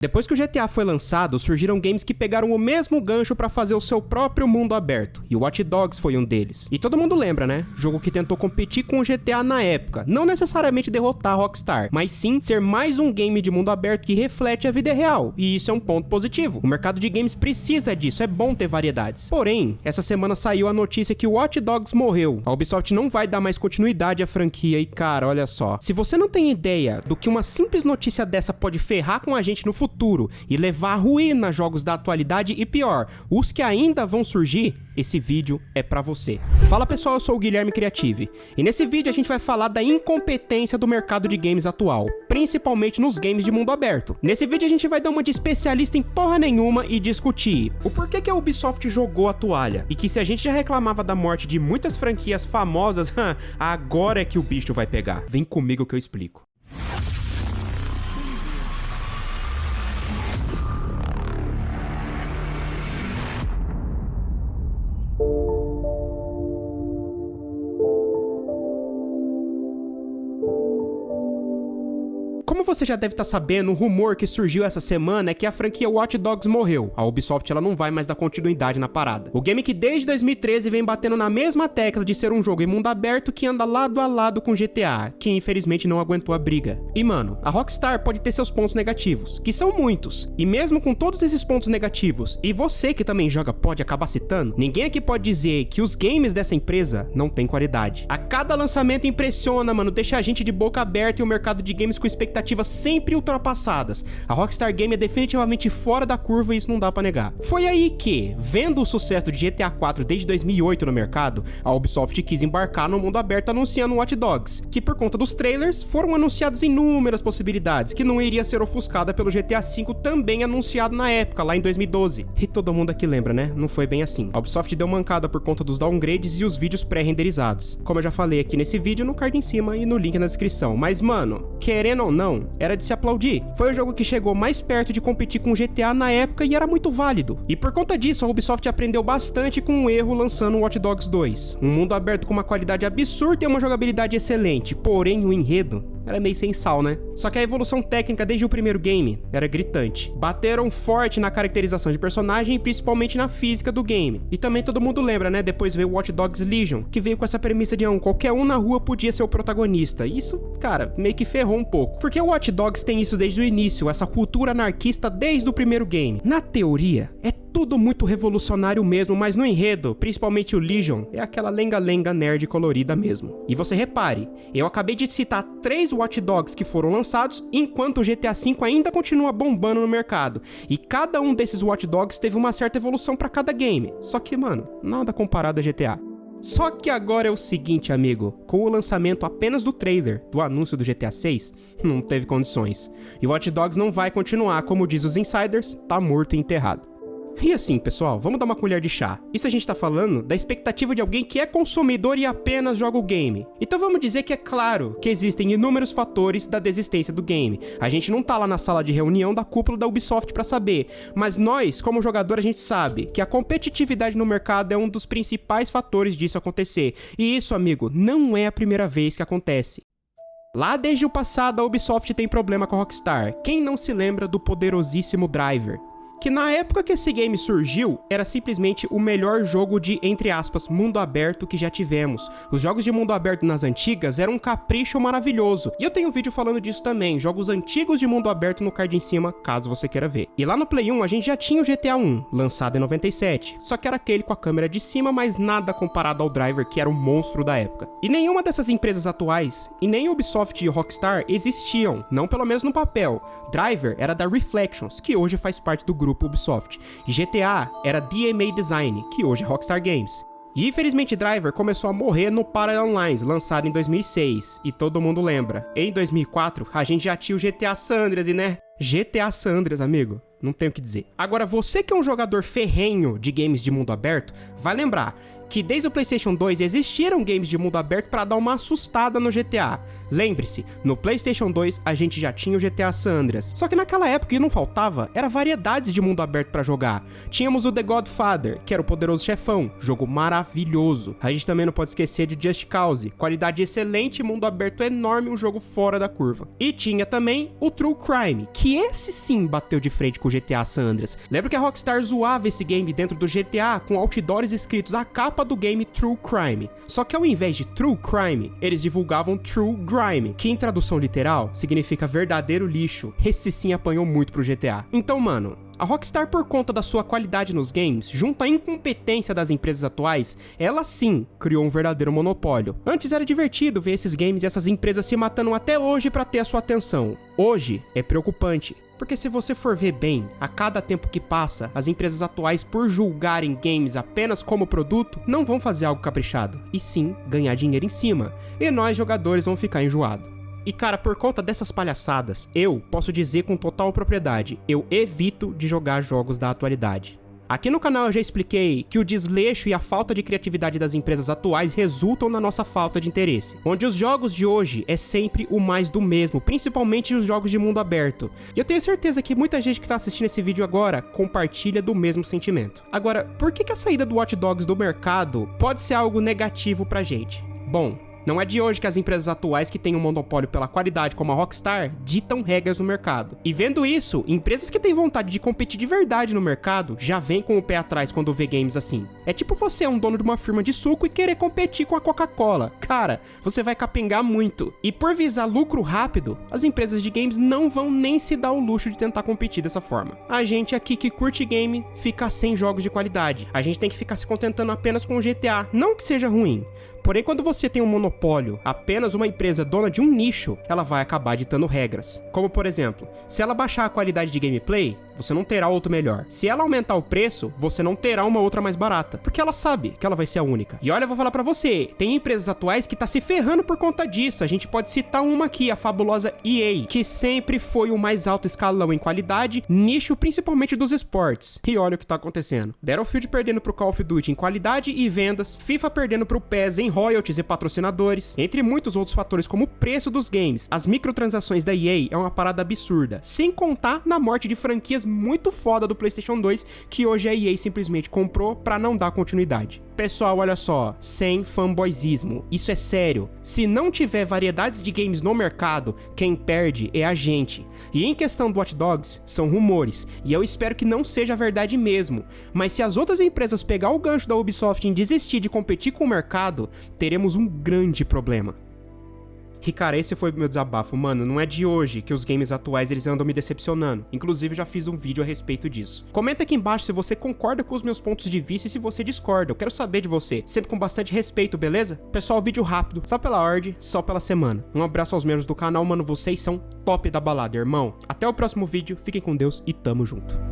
Depois que o GTA foi lançado, surgiram games que pegaram o mesmo gancho pra fazer o seu próprio mundo aberto, e o Watch Dogs foi um deles. E todo mundo lembra, né? Jogo que tentou competir com o GTA na época, não necessariamente derrotar a Rockstar, mas sim ser mais um game de mundo aberto que reflete a vida real, e isso é um ponto positivo. O mercado de games precisa disso, é bom ter variedades. Porém, essa semana saiu a notícia que o Watch Dogs morreu. A Ubisoft não vai dar mais continuidade à franquia e cara, olha só. Se você não tem ideia do que uma simples notícia dessa pode ferrar com a gente no futuro e levar à ruína jogos da atualidade e pior, os que ainda vão surgir, esse vídeo é pra você. Fala pessoal, eu sou o Guilherme Creative e nesse vídeo a gente vai falar da incompetência do mercado de games atual, principalmente nos games de mundo aberto. Nesse vídeo a gente vai dar uma de especialista em porra nenhuma e discutir o porquê que a Ubisoft jogou a toalha e que se a gente já reclamava da morte de muitas franquias famosas, agora é que o bicho vai pegar. Vem comigo que eu explico. Como você já deve estar sabendo, o rumor que surgiu essa semana é que a franquia Watch Dogs morreu. A Ubisoft ela não vai mais dar continuidade na parada. O game que desde 2013 vem batendo na mesma tecla de ser um jogo em mundo aberto que anda lado a lado com GTA, que infelizmente não aguentou a briga. E mano, a Rockstar pode ter seus pontos negativos, que são muitos. E mesmo com todos esses pontos negativos, e você que também joga pode acabar citando, ninguém aqui pode dizer que os games dessa empresa não têm qualidade. A cada lançamento impressiona, mano, deixa a gente de boca aberta e o mercado de games com expectativas sempre ultrapassadas. A Rockstar Game é definitivamente fora da curva e isso não dá pra negar. Foi aí que, vendo o sucesso de GTA 4 desde 2008 no mercado, a Ubisoft quis embarcar no mundo aberto anunciando Watch Dogs, que por conta dos trailers foram anunciadas inúmeras possibilidades, que não iria ser ofuscada pelo GTA V também anunciado na época, lá em 2012. E todo mundo aqui lembra, né? Não foi bem assim. A Ubisoft deu mancada por conta dos downgrades e os vídeos pré-renderizados. Como eu já falei aqui nesse vídeo, no card em cima e no link na descrição. Mas mano, querendo ou não, era de se aplaudir. Foi o jogo que chegou mais perto de competir com o GTA na época e era muito válido. E por conta disso, a Ubisoft aprendeu bastante com um erro lançando o Watch Dogs 2. Um mundo aberto com uma qualidade absurda e uma jogabilidade excelente, porém o enredo era meio sem sal, né? Só que a evolução técnica desde o primeiro game era gritante. Bateram forte na caracterização de personagem e principalmente na física do game. E também todo mundo lembra, né? Depois veio Watch Dogs Legion, que veio com essa premissa de qualquer um na rua podia ser o protagonista. E isso, cara, meio que ferrou um pouco. Porque o Watch Dogs tem isso desde o início, essa cultura anarquista desde o primeiro game. Na teoria, é tudo muito revolucionário mesmo, mas no enredo, principalmente o Legion, é aquela lenga-lenga nerd colorida mesmo. E você repare, eu acabei de citar 3 Watch Dogs que foram lançados, enquanto o GTA V ainda continua bombando no mercado. E cada um desses Watch Dogs teve uma certa evolução pra cada game. Só que, mano, nada comparado a GTA. Só que agora é o seguinte, amigo, com o lançamento apenas do trailer do anúncio do GTA 6, não teve condições. E o Watch Dogs não vai continuar, como diz os insiders, tá morto e enterrado. E assim, pessoal, vamos dar uma colher de chá. Isso a gente tá falando da expectativa de alguém que é consumidor e apenas joga o game. Então vamos dizer que é claro que existem inúmeros fatores da desistência do game. A gente não tá lá na sala de reunião da cúpula da Ubisoft pra saber, mas nós, como jogador, a gente sabe que a competitividade no mercado é um dos principais fatores disso acontecer. E isso, amigo, não é a primeira vez que acontece. Lá desde o passado, a Ubisoft tem problema com a Rockstar. Quem não se lembra do poderosíssimo Driver? Que na época que esse game surgiu, era simplesmente o melhor jogo de, entre aspas, mundo aberto que já tivemos. Os jogos de mundo aberto nas antigas eram um capricho maravilhoso. E eu tenho um vídeo falando disso também, jogos antigos de mundo aberto no card em cima, caso você queira ver. E lá no Play 1 a gente já tinha o GTA 1, lançado em 97, só que era aquele com a câmera de cima, mas nada comparado ao Driver, que era o monstro da época. E nenhuma dessas empresas atuais, e nem Ubisoft e Rockstar, existiam, não pelo menos no papel. Driver era da Reflections, que hoje faz parte do grupo Ubisoft, e GTA era DMA Design, que hoje é Rockstar Games. E infelizmente Driver começou a morrer no Parallel Lines, lançado em 2006, e todo mundo lembra. Em 2004, a gente já tinha o GTA San Andreas, e né? GTA San Andreas, amigo, não tenho o que dizer. Agora, você que é um jogador ferrenho de games de mundo aberto, vai lembrar que desde o PlayStation 2 existiram games de mundo aberto para dar uma assustada no GTA. Lembre-se, no PlayStation 2 a gente já tinha o GTA San Andreas, só que naquela época o que não faltava era variedades de mundo aberto para jogar. Tínhamos o The Godfather, que era o poderoso chefão, jogo maravilhoso. A gente também não pode esquecer de Just Cause, qualidade excelente, mundo aberto enorme, um jogo fora da curva. E tinha também o True Crime, que esse sim bateu de frente com o GTA San Andreas. Lembra que a Rockstar zoava esse game dentro do GTA com outdoors escritos a capa do game True Crime. Só que ao invés de True Crime, eles divulgavam True Grime, que em tradução literal significa verdadeiro lixo. Esse sim apanhou muito pro GTA. Então, mano, a Rockstar, por conta da sua qualidade nos games, junto à incompetência das empresas atuais, ela sim criou um verdadeiro monopólio. Antes era divertido ver esses games e essas empresas se matando até hoje pra ter a sua atenção. Hoje é preocupante. Porque se você for ver bem, a cada tempo que passa, as empresas atuais, por julgarem games apenas como produto, não vão fazer algo caprichado, e sim ganhar dinheiro em cima. E nós, jogadores, vamos ficar enjoados. E cara, por conta dessas palhaçadas, eu posso dizer com total propriedade, eu evito de jogar jogos da atualidade. Aqui no canal eu já expliquei que o desleixo e a falta de criatividade das empresas atuais resultam na nossa falta de interesse, onde os jogos de hoje é sempre o mais do mesmo, principalmente os jogos de mundo aberto. E eu tenho certeza que muita gente que tá assistindo esse vídeo agora compartilha do mesmo sentimento. Agora, por que a saída do Watch Dogs do mercado pode ser algo negativo pra gente? Bom, não é de hoje que as empresas atuais que têm um monopólio pela qualidade como a Rockstar ditam regras no mercado. E vendo isso, empresas que têm vontade de competir de verdade no mercado já vêm com o pé atrás quando vê games assim. É tipo você é um dono de uma firma de suco e querer competir com a Coca-Cola. Cara, você vai capengar muito. E por visar lucro rápido, as empresas de games não vão nem se dar o luxo de tentar competir dessa forma. A gente aqui que curte game fica sem jogos de qualidade. A gente tem que ficar se contentando apenas com o GTA. Não que seja ruim. Porém, quando você tem um monopólio, apenas uma empresa dona de um nicho, ela vai acabar ditando regras. Como, por exemplo, se ela baixar a qualidade de gameplay, você não terá outro melhor. Se ela aumentar o preço, você não terá uma outra mais barata, porque ela sabe que ela vai ser a única. E olha, eu vou falar pra você, tem empresas atuais que tá se ferrando por conta disso. A gente pode citar uma aqui, a fabulosa EA, que sempre foi o mais alto escalão em qualidade, nicho principalmente dos esportes. E olha o que tá acontecendo. Battlefield perdendo pro Call of Duty em qualidade e vendas, FIFA perdendo pro PES em royalties e patrocinadores, entre muitos outros fatores como o preço dos games. As microtransações da EA é uma parada absurda, sem contar na morte de franquias muito foda do PlayStation 2, que hoje a EA simplesmente comprou pra não dar continuidade. Pessoal, olha só, sem fanboyzismo, isso é sério. Se não tiver variedades de games no mercado, quem perde é a gente. E em questão do Watch Dogs, são rumores, e eu espero que não seja verdade mesmo, mas se as outras empresas pegar o gancho da Ubisoft em desistir de competir com o mercado, teremos um grande problema. E cara, esse foi o meu desabafo, mano, não é de hoje que os games atuais eles andam me decepcionando, inclusive eu já fiz um vídeo a respeito disso. Comenta aqui embaixo se você concorda com os meus pontos de vista e se você discorda, eu quero saber de você, sempre com bastante respeito, beleza? Pessoal, vídeo rápido, só pela ordem, só pela semana. Um abraço aos membros do canal, mano, vocês são top da balada, irmão. Até o próximo vídeo, fiquem com Deus e tamo junto.